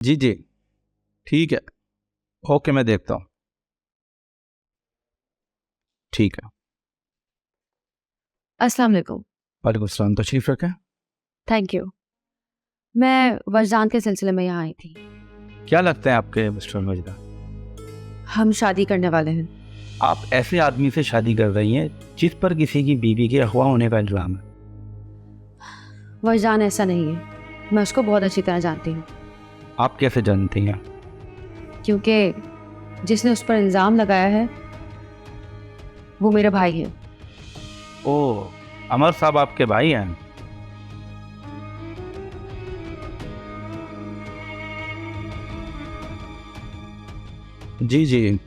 जी जी, ठीक है, ओके, मैं देखता हूँ। ठीक है। अस्सलाम वालेकुम। वालेकुम सलाम, तशरीफ रखें। Thank you. मैं वजदान के सिलसिले में यहाँ आई थी। क्या लगता है आपके मिस्टर वजदा? हम शादी करने वाले हैं। आप ऐसे आदमी से शादी कर रही हैं जिस पर किसी की बीवी के अगवा होने का इल्ज़ाम है। वजदान ऐसा नहीं है, मैं उसको बहुत अच्छी तरह जानती हूँ। आप कैसे जानती हैं? क्योंकि जिसने उस पर इल्ज़ाम लगाया है वो मेरा भाई है। ओह, अमर साहब आपके भाई हैं? जी जी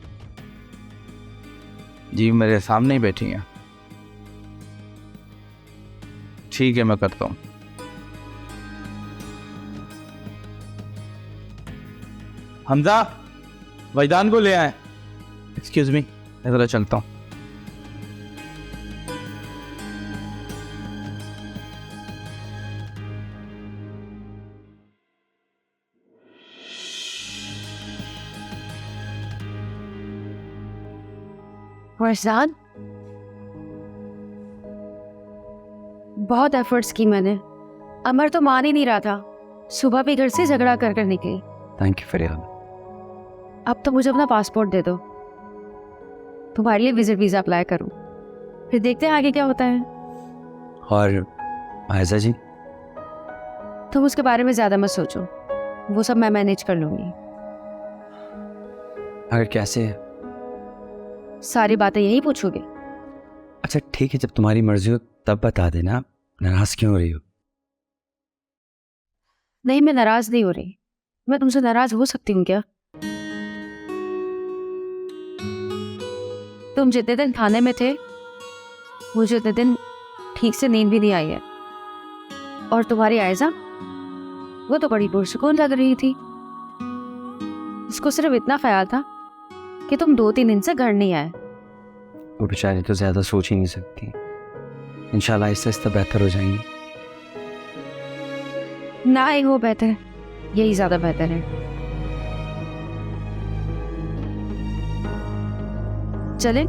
जी, मेरे सामने ही बैठी हैं। ठीक है, मैं करता हूँ। हमजा, वजदान को ले आए। एक्सक्यूज मी, मैं ज़रा चलता हूँ। वजदान, बहुत एफर्ट्स की मैंने। अमर तो मान ही नहीं रहा था, सुबह भी घर से झगड़ा कर कर निकली। थैंक यू फरियाद। अब तो मुझे अपना पासपोर्ट दे दो, तुम्हारे लिए विजिट वीज़ा अप्लाई करूँ, फिर देखते हैं आगे क्या होता है। और आयजा जी? तुम उसके बारे में ज़्यादा मत सोचो, वो सब मैं मैनेज कर लूँगी। अगर कैसे है? सारी बातें यही पूछोगे? अच्छा ठीक है, जब तुम्हारी मर्जी हो तब बता देना। नाराज क्यों हो रही हो? नहीं, मैं नाराज नहीं हो रही। मैं तुमसे नाराज हो सकती हूँ क्या? तुम जितने दिन खाने में थे मुझे उतने दिन ठीक से नींद भी नहीं आई है। और तुम्हारी आयजा, वो तो बड़ी पुरसुकून लग रही थी। उसको सिर्फ इतना ख्याल था कि तुम 2-3 दिन से घर नहीं आए। वो बेचारी तो ज़्यादा सोच ही नहीं सकती। इंशाल्लाह आहिस्ता आहिस्ता बेहतर हो जाएंगी। ना ही हो बेहतर, यही ज्यादा बेहतर है। चले?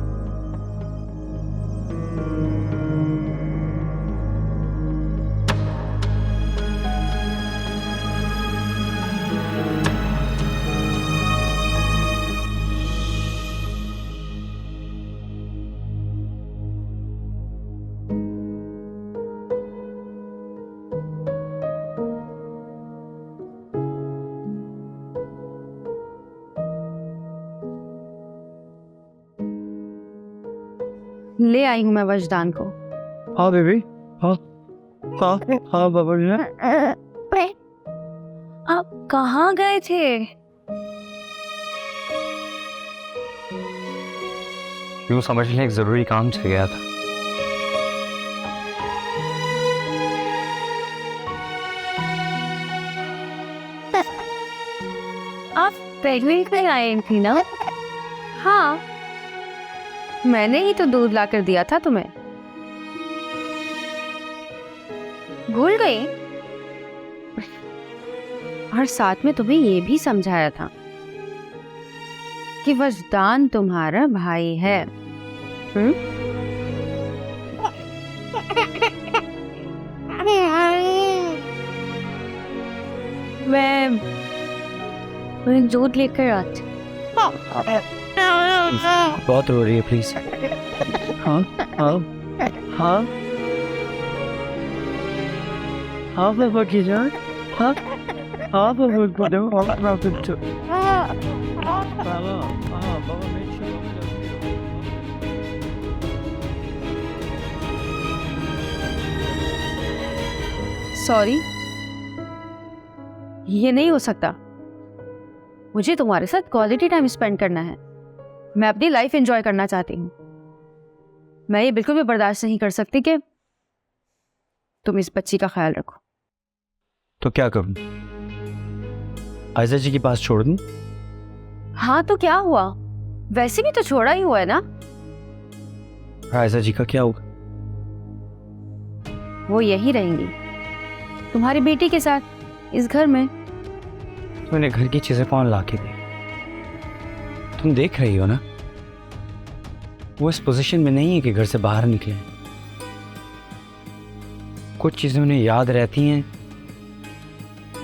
ले आई हूं मैं वजदान को। हाँ बेबी, हाँ हाँ हाँ बाबा जी। आप कहाँ गए थे? यूँ समझ लें एक ज़रूरी काम से गया था। आप पहले ही आए थी ना? हाँ, मैंने ही तो दूध लाकर दिया था तुम्हें। भूल गई? और साथ में तुम्हें ये भी समझाया था कि वजदान तुम्हारा भाई है। मैं दूध लेकर आती। बहुत रो रही है, प्लीज। हाँ हाँ हाँ हाँ बाबा की जान, हाँ हाँ बाबा को दो, हाँ बाबा को। बाबा, हाँ बाबा, मैं सॉरी, ये नहीं हो सकता। मुझे तुम्हारे साथ क्वालिटी टाइम स्पेंड करना है। मैं अपनी लाइफ एंजॉय करना चाहती हूँ। मैं ये बिल्कुल भी बर्दाश्त नहीं कर सकती कि तुम इस बच्ची का ख्याल रखो। तो क्या करूं? आयजा जी के पास छोड़ दूं? हाँ तो क्या हुआ, वैसे भी तो छोड़ा ही हुआ है ना। आयजा जी का क्या होगा? वो यही रहेंगी तुम्हारी बेटी के साथ इस घर में। तूने घर की चीजें कौन ला के दी? तुम देख रही हो ना, वो इस पोजीशन में नहीं है कि घर से बाहर निकले। कुछ चीजें उन्हें याद रहती हैं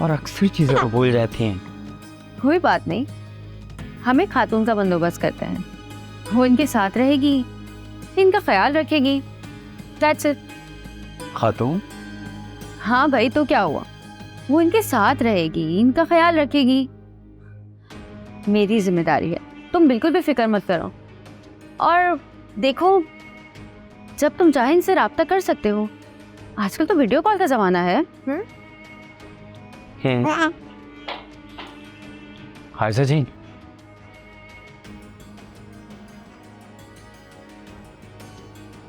और अक्सर चीजों को भूल जाती हैं। कोई बात नहीं, हमें खातून का बंदोबस्त करते हैं। वो इनके साथ रहेगी, इनका ख्याल रखेगी। That's it। खातून? हाँ भाई, तो क्या हुआ? वो इनके साथ रहेगी, इनका ख्याल रखेगी। मेरी जिम्मेदारी है, तुम बिल्कुल भी फिक्र मत करो। और देखो, जब तुम चाहे इनसे राब्ता कर सकते हो। आजकल तो वीडियो कॉल का जमाना है। हाइजा जी,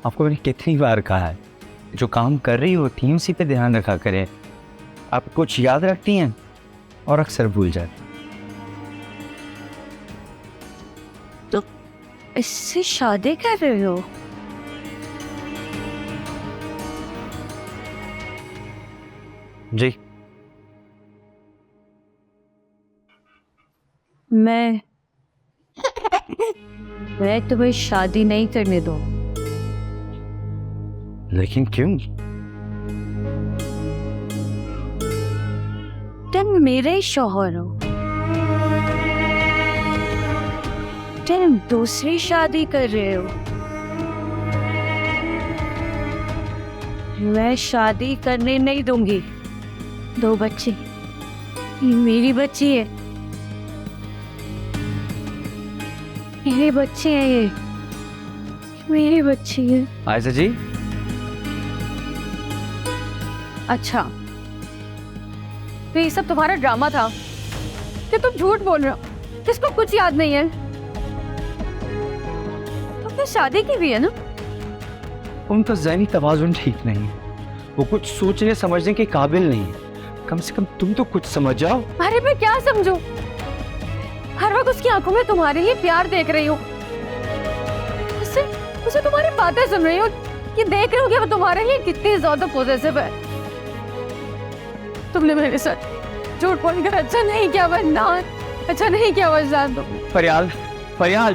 आपको मैंने कितनी बार कहा है, जो काम कर रही होती हैं उसी पे ध्यान रखा करें। आप कुछ याद रखती हैं और अक्सर भूल जाती। तो इससे शादी कर रहे हो? जी, मैं तुम्हें शादी नहीं करने दूँ। लेकिन क्यों? तुम मेरे शौहर हो, तुम दूसरी शादी कर रहे हो। मैं शादी करने नहीं दूंगी। 2 बच्चे, ये मेरी बच्ची है, मेरे बच्चे हैं, ये मेरी बच्ची है। हाइजा जी, अच्छा, तो ये सब तुम्हारा ड्रामा था कि तुम झूठ बोल रहे हो, किसको कुछ याद नहीं है। तुमने शादी की भी है ना? उनका ज़हनी तवाज़ुन ठीक नहीं है, वो कुछ सोचने समझने के काबिल नहीं है। कम से कम तुम तो कुछ समझ जाओ। अरे मैं क्या समझूं? हर वक्त उसकी आंखों में तुम्हारे ही प्यार देख रही हूँ। उसे तुम्हारी बातें सुन रही हूँ, कि देख रही हूँ कि वो तुम्हारे लिए कितनी ज्यादा पॉजिटिव है। तुमने मेरे साथ झूठ बोलकर अच्छा नहीं किया वरना, अच्छा नहीं किया वरना। फरियाल, फरियाल